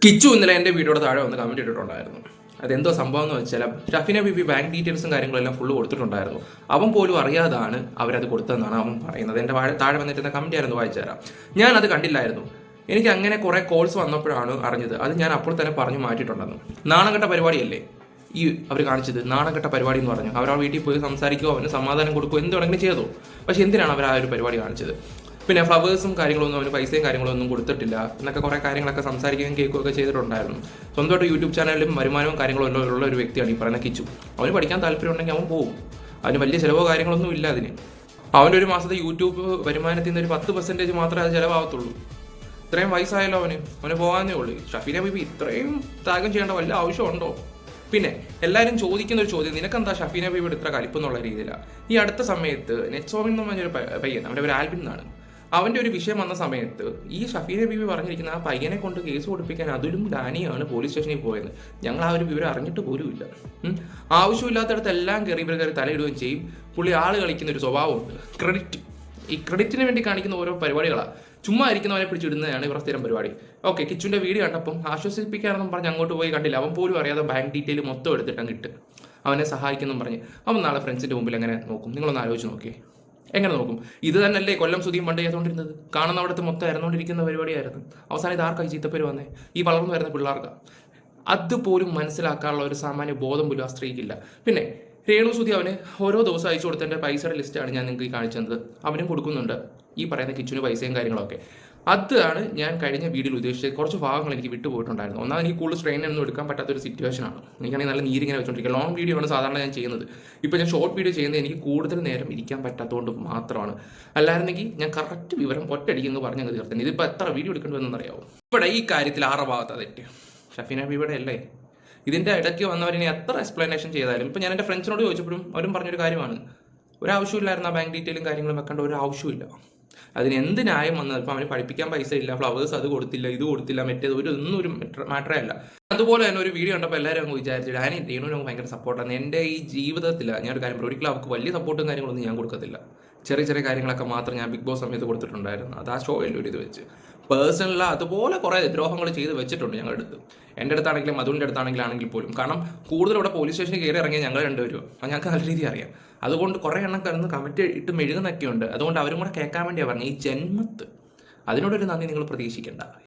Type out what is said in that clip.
കിച്ചു ഇന്നലെ എൻ്റെ വീഡിയോയുടെ താഴെ വന്ന് കമൻറ്റ് ഇട്ടിട്ടുണ്ടായിരുന്നു. അതെന്തോ സംഭവം എന്ന് വെച്ചാൽ ഷഫീന ബീബി ബാങ്ക് ഡീറ്റെയിൽസും കാര്യങ്ങളെല്ലാം ഫുള്ള് കൊടുത്തിട്ടുണ്ടായിരുന്നു. അവൻ പോലും അറിയാതാണ് അവരത് കൊടുത്തതെന്നാണ് അവൻ പറയുന്നത്. എൻ്റെ താഴെ വന്നിട്ട് കമൻറ്റ് ആയിരുന്നു, വായിച്ചു തരാം. ഞാൻ അത് കണ്ടില്ലായിരുന്നു. എനിക്ക് അങ്ങനെ കുറേ കോൾസ് വന്നപ്പോഴാണ് അറിഞ്ഞത്. അത് ഞാൻ അപ്പോൾ തന്നെ പറഞ്ഞു മാറ്റിയിട്ടുണ്ടെന്ന്. നാണംകെട്ട പരിപാടിയല്ലേ ഈ അവർ കാണിച്ചത്? നാണംകെട്ട പരിപാടി എന്ന് പറഞ്ഞു. അവർ ആ വീട്ടിൽ പോയി സംസാരിക്കുകയോ അവന് സമാധാനം കൊടുക്കുകയോ എന്ത് വേണമെങ്കിലും ചെയ്തു. പക്ഷെ എന്തിനാണ് അവർ ആ ഒരു പരിപാടി കാണിച്ചത്? പിന്നെ ഫ്ലവേഴ്സും കാര്യങ്ങളൊന്നും അവന് പൈസയും കാര്യങ്ങളൊന്നും കൊടുത്തിട്ടില്ല എന്നൊക്കെ കുറേ കാര്യങ്ങളൊക്കെ സംസാരിക്കുകയും കേൾക്കുകയൊക്കെ ചെയ്തിട്ടുണ്ടായിരുന്നു. സ്വന്തമായിട്ട് യൂട്യൂബ് ചാനലിലും വരുമാനവും കാര്യങ്ങളും എല്ലാം ഉള്ള ഒരു വ്യക്തിയാണ് ഈ പറയുന്ന കിച്ചു. അവന് പഠിക്കാൻ താല്പര്യം ഉണ്ടെങ്കിൽ അവൻ പോകും. അതിന് വലിയ ചിലവോ കാര്യങ്ങളൊന്നും ഇല്ല അതിന്. അവൻ്റെ ഒരു മാസത്തെ യൂട്യൂബ് വരുമാനത്തിൽ നിന്ന് ഒരു 10% മാത്രമേ അത് ചിലവാകത്തുള്ളൂ. ഇത്രയും വയസ്സായാലോ അവന് പോകാനേ ഉള്ളൂ. ഷഫീന ബീബി ഇത്രയും ത്യാഗം ചെയ്യേണ്ട വല്ല ആവശ്യമുണ്ടോ? പിന്നെ എല്ലാവരും ചോദിക്കുന്ന ഒരു ചോദ്യം, നിനക്കെന്താ ഷഫീന ബീബിയുടെ ഇത്ര കലിപ്പെന്നുള്ള രീതിയിലാണ്. ഈ അടുത്ത സമയത്ത് നെറ്റ്സോമിൻ എന്ന് പറഞ്ഞൊരു പയ്യൻ, അവൻ്റെ ഒരു ആൽബിൻ എന്നാണ്, അവൻ്റെ ഒരു വിഷയം വന്ന സമയത്ത് ഈ ഷഫീന ബീബി പറഞ്ഞിരിക്കുന്ന ആ പയ്യനെ കൊണ്ട് കേസ് കൊടുപ്പിക്കാൻ അതിലും ഡാനിയാണ് പോലീസ് സ്റ്റേഷനിൽ പോയത്. ഞങ്ങൾ ആ ഒരു വിവരം അറിഞ്ഞിട്ട് പോലുമില്ല. ആവശ്യമില്ലാത്തടത്ത് എല്ലാം കയറി തലയിടുകയും ചെയ്യും. പുള്ളി ആള് കളിക്കുന്ന ഒരു സ്വഭാവമുണ്ട്, ഈ ക്രെഡിറ്റിന് വേണ്ടി കാണിക്കുന്ന ഓരോ പരിപാടികളാണ്. ചുമ്മാ ഇരിക്കുന്നവനെ പിടിച്ചിടുന്നതാണ് ഇവർ സ്ഥിരം പരിപാടി. ഓക്കെ, കിച്ചുവിൻ്റെ വീഡിയോ കണ്ടപ്പം ആശ്വസിപ്പിക്കാനെന്നും പറഞ്ഞ് അങ്ങോട്ട് പോയി കണ്ടില്ല. അവൻ പോലും അറിയാതെ ബാങ്ക് ഡീറ്റെയിൽ മൊത്തം എടുത്തിട്ടങ്ങ് ഇട്ട് അവനെ സഹായിക്കുമെന്നും പറഞ്ഞ് അവൻ നാളെ ഫ്രണ്ട്സിൻ്റെ മുമ്പിൽ എങ്ങനെ നോക്കും? നിങ്ങളൊന്ന് ആലോചിച്ച് നോക്കിയേ, എങ്ങനെ നോക്കും? ഇത് തന്നെയല്ലേ കൊല്ലം സുധിയും പണ്ട് ചെയ്തുകൊണ്ടിരുന്നത്? കാണുന്ന അവിടുത്തെ മൊത്തം ഇറന്നുകൊണ്ടിരിക്കുന്ന പരിപാടിയായിരുന്നു. അവസാനം ഇത് ആർക്കായി ചീത്തപ്പേര് വന്നേ? ഈ വളർന്നു വരുന്ന പിള്ളേർക്ക്. അതുപോലും മനസ്സിലാക്കാനുള്ള ഒരു സാമാന്യ ബോധം പോലും ആ സ്ത്രീക്കില്ല. പിന്നെ രേണു സുധി അവന് ഓരോ ദിവസം അയച്ചു കൊടുത്തതിൻ്റെ പൈസയുടെ ലിസ്റ്റാണ് ഞാൻ നിങ്ങൾക്ക് ഈ കാണിച്ചു തന്നത്. അവനും കൊടുക്കുന്നുണ്ട് ഈ പറയുന്ന കിച്ചുവിന് പൈസയും കാര്യങ്ങളൊക്കെ. അതാണ് ഞാൻ കഴിഞ്ഞ വീഡിയോയിൽ ഉദ്ദേശിച്ചത്. കുറച്ച് ഭാഗങ്ങൾ എനിക്ക് വിട്ടുപോയിട്ടുണ്ടായിരുന്നു. ഒന്നാമത് എനിക്ക് കൂടുതൽ സ്ട്രെയിൻ ഒന്നും എടുക്കാൻ പറ്റാത്തൊരു സിറ്റുവേഷനാണ്. എനിക്കാണെങ്കിൽ നല്ല നീരിങ്ങനെ വെച്ചുകൊണ്ടിരിക്കുക. ലോങ് വീഡിയോ ആണ് സാധാരണ ഞാൻ ചെയ്യുന്നത്. ഇപ്പോൾ ഞാൻ ഷോർട്ട് വീഡിയോ ചെയ്യുന്നത് എനിക്ക് കൂടുതൽ നേരം ഇരിക്കാൻ പറ്റാത്തതുകൊണ്ട് മാത്രമാണ്. അല്ലായിരുന്നെങ്കിൽ ഞാൻ കറക്റ്റ് വിവരം ഒറ്റയടിക്കെന്ന് പറഞ്ഞ് തീർത്തത്. ഇതിപ്പോൾ എത്ര വീഡിയോ എടുക്കേണ്ടി അറിയാമോ? ഇവിടെ ഈ കാര്യത്തിൽ ആരുടെ ഭാഗത്താണ് തെറ്റ്? ഷഫീന ബീബിയുടെ അല്ലേ? ഇതിൻ്റെ ഇടയ്ക്ക് വന്നവരിനെ എത്ര എക്സ്പ്ലനേഷൻ ചെയ്താലും, ഇപ്പോൾ ഞാൻ എൻ്റെ ഫ്രണ്ട്സിനോട് ചോദിച്ചപ്പോഴും അവരും പറഞ്ഞൊരു കാര്യമാണ്, ഒരാവശ്യമില്ലായിരുന്നു ആ ബാങ്ക് ഡീറ്റെയിലും കാര്യങ്ങളും വെക്കേണ്ട ഒരു ആവശ്യമില്ല. അതിന് എന്ത് ന്യായം വന്നത്? ഇപ്പോൾ അവന് പഠിപ്പിക്കാൻ പൈസ ഇല്ല, ഫ്ലവേഴ്സ് അത് കൊടുത്തില്ല, ഇത് കൊടുത്തില്ല, മറ്റേത് ഒന്നും ഒരു മാറ്ററേ അല്ല. അതുപോലെ തന്നെ ഒരു വീഡിയോ കണ്ടപ്പോൾ എല്ലാവരും അങ്ങ് വിചാരിച്ചു ഡാനി രേണുവിന് ഭയങ്കര സപ്പോർട്ടാണ്. എൻ്റെ ഈ ജീവിതത്തിൽ ഞാനൊരു കാര്യം ഒരിക്കലും അവർക്ക് വലിയ സപ്പോർട്ടും കാര്യങ്ങളൊന്നും ഞാൻ കൊടുക്കത്തില്ല. ചെറിയ ചെറിയ കാര്യങ്ങളൊക്കെ മാത്രം ഞാൻ ബിഗ് ബോസ് സമയത്ത് കൊടുത്തിട്ടുണ്ടായിരുന്നു. അത് ആ ഷോയിൽ ഒരു ഇത് വെച്ച് പേഴ്സണല അതുപോലെ കുറേ ദ്രോഹങ്ങൾ ചെയ്ത് വെച്ചിട്ടുണ്ട് ഞങ്ങളുടെ അടുത്ത്. എൻ്റെ അടുത്താണെങ്കിലും മധുവിൻ്റെ അടുത്താണെങ്കിലും പോലും. കാരണം കൂടുതൽ ഇവിടെ പോലീസ് സ്റ്റേഷനിൽ കയറി ഇറങ്ങിയ ഞങ്ങൾ രണ്ടുപേരും. അപ്പോൾ ഞങ്ങൾക്ക് നല്ല രീതിയിൽ അറിയാം. അതുകൊണ്ട് കുറേ എണ്ണം കിടന്ന് കമൻറ്റ് ഇട്ട് മെഴുകുന്നൊക്കെ ഉണ്ട്. അതുകൊണ്ട് അവരും കൂടെ കേൾക്കാൻ വേണ്ടിയാണ് പറഞ്ഞത്. ഈ ജന്മത്ത് അതിനോടൊരു നന്ദി നിങ്ങൾ പ്രതീക്ഷിക്കേണ്ട.